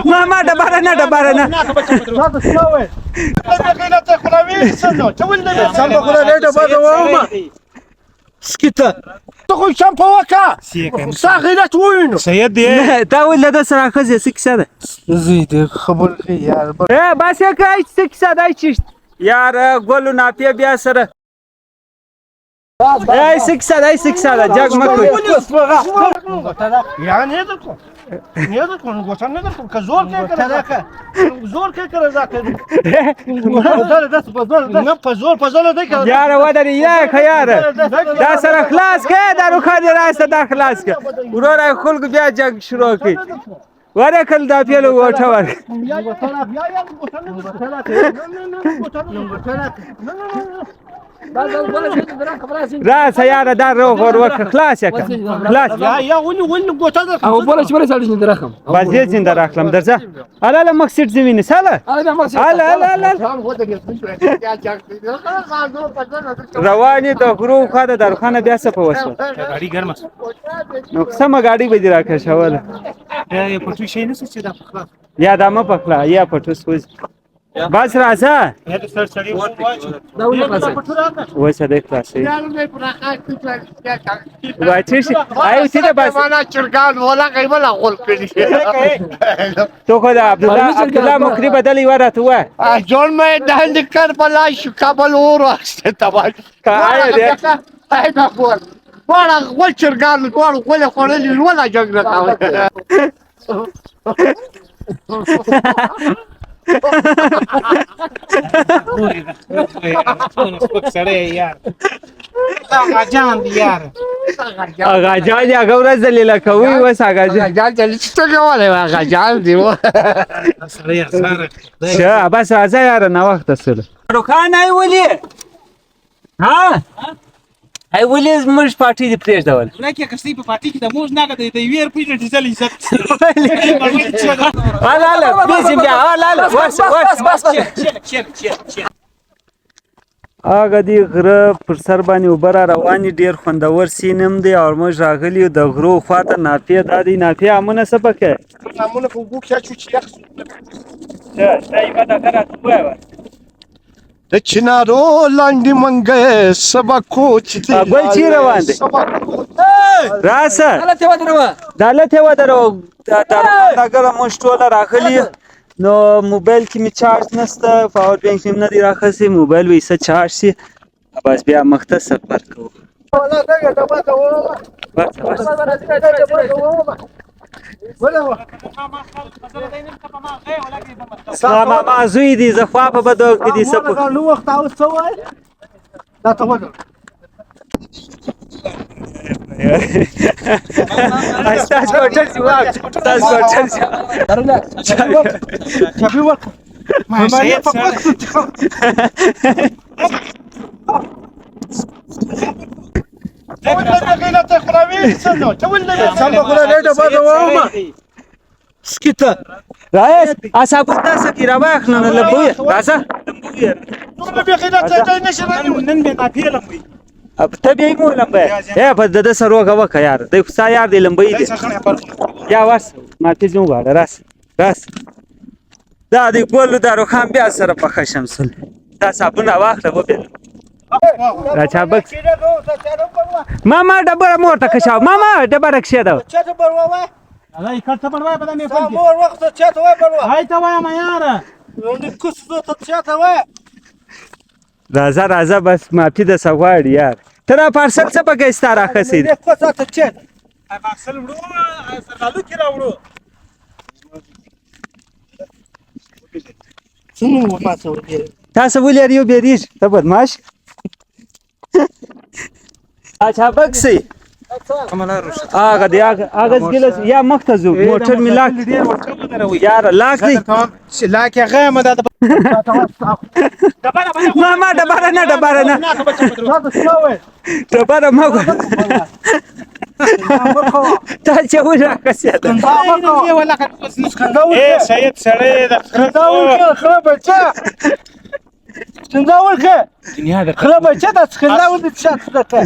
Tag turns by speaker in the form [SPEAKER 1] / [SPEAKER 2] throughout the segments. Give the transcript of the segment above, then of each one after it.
[SPEAKER 1] ماما دبره نه دبره نه
[SPEAKER 2] سكتة تقول شامبو وكا صاغرة وينو
[SPEAKER 1] سيدي تا ولا ده سره خزه سکسه
[SPEAKER 2] زيد خبر خيار
[SPEAKER 1] بس یک سکسه دای چیست یار گلو ناپیه بیا سره ای سکسه ده جگ مکوی
[SPEAKER 2] يعني هذا كون قوتان هذا كون كزور كذا زور كذا ذاك پزول ده
[SPEAKER 1] یار ودری یک یار دا سره خلاص که درو خادي راست دا خلاص که ورور خلق بیا جگ شروع کی وره کل دا پیلو وټه ور راس یار دا رو غور وک خلاص یک خلاص
[SPEAKER 2] يا ولي قوتان
[SPEAKER 3] او بولا شي بلا سالش ندرخم
[SPEAKER 1] باز یې زنده راخلم درځه الاله مقصد زمینه ساله الاله رواني د غرو خاطر درخانه بیا څه په وسو
[SPEAKER 2] गाड़ी ګرمه
[SPEAKER 1] نو سم गाड़ी به دی راکښ شول
[SPEAKER 2] یا پټو شي نه څه دا پخلا
[SPEAKER 1] یا دمه پخلا یا پټو سوز بس راځه
[SPEAKER 2] یا د سر سړی
[SPEAKER 3] دا ولې خلاصه
[SPEAKER 1] وسه د خلاصې واچې شي آیو چې دا بس
[SPEAKER 2] معنا چرګان ولا کوي ولا غول کړي
[SPEAKER 1] تو خو دا عبدالله مکری بدلی ورته و
[SPEAKER 2] جون مې د کار بلا شو کابل ورسته تبا
[SPEAKER 1] کای دې
[SPEAKER 2] هاي دا غول ولا غول چرګان ولا خورل ولا جګړه کاوه
[SPEAKER 1] آقا جان یا گورا زلیلا کوي وس آقا
[SPEAKER 2] جان چلی څه کوله آقا جان دی و
[SPEAKER 1] شه بس راځه یار نه وخت سره روخان ای ولي ها ای ولي موږ پارټي دی پریږ ډول
[SPEAKER 4] نه کې کسي په پارټي کې د موږ نه د ویر په ډیزل عزت
[SPEAKER 1] الاله بيزم بیا الاله بس اګه دی غره پر سر باندې وبره رواني ډیر خوندور سینم دی او موږ راغلی د غرو خواته نافیه دادی نافیه امونه سپکه
[SPEAKER 2] امونه په ګو کې چوچ یخ
[SPEAKER 1] دای په دا کرا توه
[SPEAKER 2] د چنارو لاندې منګه سبا کوچ دی
[SPEAKER 1] ګل چی روان دی راسه دالته و درو دا ګره مشټوله راغلی نو موبایل کې می چارج نشته پاور بانک می نه دی راخسي موبایل وې څه چارج شي بس بیا مختصر پر کوو ما زوی دی زخوا په بدو کې دی سپک
[SPEAKER 2] نو وخت او څه وای دا ته وځه
[SPEAKER 1] استاذ کوټل سی واو استاذ کوټل سی
[SPEAKER 2] چابي ورک ما یې په پښتو سكتة
[SPEAKER 1] رئيس أصابك ناسك يرواح لنا لبوية راسا अब तभी मो लंबे है बस दद सरो का वक यार देख सा यार दे लंबई दे या वास माथे जो गाड़ रास रास دا دی ګول دارو خان بیا سره په خشمسل دا صابون واخله و بل راچا بک ماما ډبره مور ته کښاو ماما ډبره کښې دا
[SPEAKER 2] چاته بروه
[SPEAKER 4] الله کړه بروه په دمه فل
[SPEAKER 2] مور وخت چاته وای بروه
[SPEAKER 4] هاي ته وای ما یار
[SPEAKER 2] نو کوس ته چاته وای
[SPEAKER 1] راځه راځه بس معافي د سغواړ یار ترا پارسل څه پکې ستاره خسید
[SPEAKER 2] کوڅه ته چاته
[SPEAKER 4] اکسل وړو سرالو کې راوړو
[SPEAKER 2] څنګه وپاسو
[SPEAKER 1] تاسو ولې یو بیریش ته بدمعاش اچھا بکسي هغه دی هغه ګلس یا مختزو موټر ملاک یار لاک دی
[SPEAKER 4] لاک هغه مده
[SPEAKER 1] ماما ډبره نه ډبره ما تا چې وځه کسه
[SPEAKER 4] اے سید سړی د
[SPEAKER 2] خراب بچا څنګه ورکه
[SPEAKER 4] دنیا د
[SPEAKER 2] خراب بچا د څنګه ودی شات دته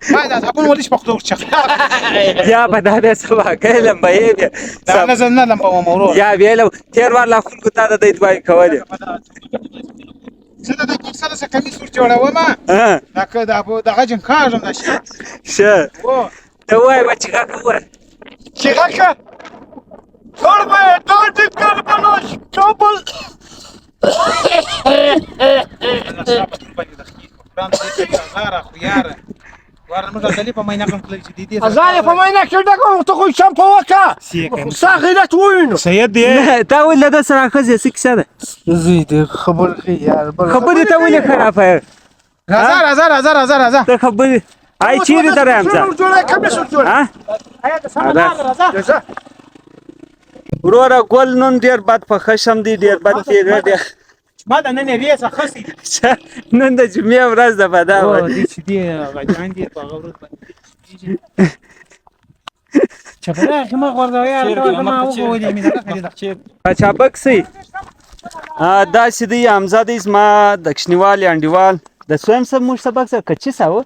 [SPEAKER 4] ما دا صابون وليش مقدور شخ
[SPEAKER 1] یا به دا بیا سبا کوي لمبۍ بیا
[SPEAKER 4] دا نظم نه لمبه و مورو
[SPEAKER 1] یا بیا له تېر وار لا خلکو تا د دې دوای کولې
[SPEAKER 4] زه د کوڅه سره کمیس ور جوړوم
[SPEAKER 1] ها
[SPEAKER 4] دا که دا دغه جن کاږم دا شي
[SPEAKER 1] شه
[SPEAKER 4] و
[SPEAKER 1] ته وای بچی کا کوه
[SPEAKER 2] Cichasia! Torby, dojdzie karbonoś, czopol! A zanim pomajna się taką, to chuj sam połaka! Sachy twój!
[SPEAKER 4] سید دی
[SPEAKER 1] تا ولې د سره خزه سکسه ده
[SPEAKER 2] زيد خبر خيار
[SPEAKER 1] خبرې ته ولې خرابه
[SPEAKER 4] راځه
[SPEAKER 1] ته خبرې آی چیرې درام ځه
[SPEAKER 2] جوړه کمیس جوړه
[SPEAKER 1] ها
[SPEAKER 4] آیا د سمه راځه
[SPEAKER 1] وروره ګل نن ډېر بد په خشم دی ډېر بد تیږه دی
[SPEAKER 4] ما د نن ریسه خسي
[SPEAKER 1] نن د جمعې ورځ ده په دا
[SPEAKER 4] او
[SPEAKER 1] ورځ
[SPEAKER 4] دې چې دی غجان دی په غوړ باندې چپره که ما غوړدا یار ما وګورې مې دا خرید
[SPEAKER 1] چابک سي دا چې دی امزاد زما دکشنیوال انډیوال د سویم سب موږ سبق سره کچې ساو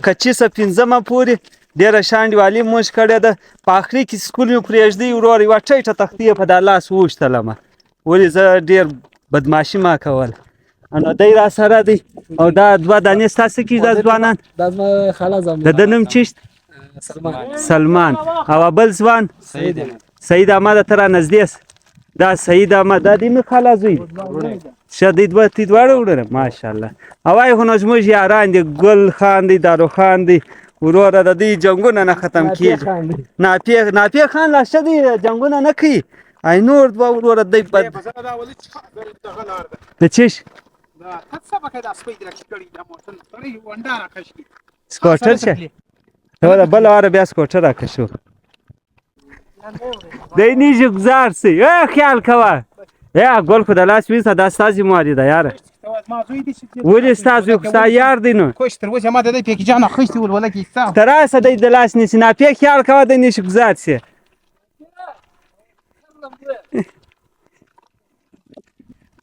[SPEAKER 1] کچې سه پنځمه پورې ډېره شانډیوالي موږ کړې ده په آخري کې سکول مې پرېږدي ورور یوه ټیټه تختې په دا لاس وویشتلمه ولې زه ډېر بدماشي ما کول نو دی را سره دی او دا دوه دانې ستاسو کې دا ځوانان
[SPEAKER 3] دا زما خاله زما
[SPEAKER 1] د ده نوم چیشت
[SPEAKER 3] سلمان
[SPEAKER 1] سلمان او بل ځوان
[SPEAKER 3] سعید
[SPEAKER 1] سعید احمد ته را نږدې دا سعید احمد دا د مې خاله زوی ښه دی تی دواړه وړه ماشاءالله اوای خو نو زموږ یاران دي ګل خان دی دارو خان دی وروره د دې جنګونه نه ختم کېږي ناپیه خان لا ښه دی جنګونه نه کوي ای نور دوه وروره دی بد د چیش سکوټر شه ته دا بل واره بیا سکوټر راکشو دی نیژه گذار سی خیال کوه ګل خو د لاس وینځه دا ستا ذمهواري ده یاره ولې ستا زوی خو ستا یار دی نو
[SPEAKER 4] کوش تر اوسه ما د دې پیکې جان اخیستې ول ولکه ستا
[SPEAKER 1] تر راسه دی د لاس نیسي ناپیه خیال کوه دی نیژه گذار سی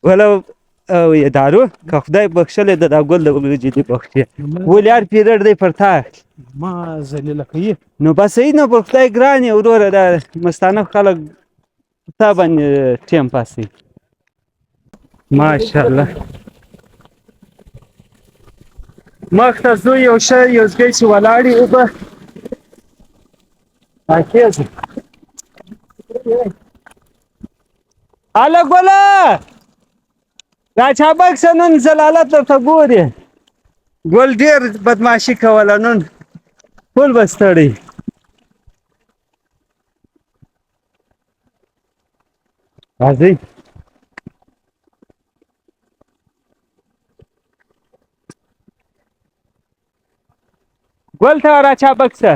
[SPEAKER 1] ولو او دارو که خدای بخښلی ده دا ګل د ورجې دې بخښي ولې هر پیرډ دی پر تا
[SPEAKER 4] ما ذلیله کوي
[SPEAKER 1] نو بس صحیح نو پر خدای ګران یې وروره دا مستانه خلک تا باندې ټیم پاس کوي ماشاءالله مخ ته ځو یو ښه یوزګی چې ولاړې اوبه کېږي هله ګله دا چابک څه نن زلالت درته ګوري ګل ډېر بدماشي کوله نن ټول به ستړی راځئ ګل ته راچابک څه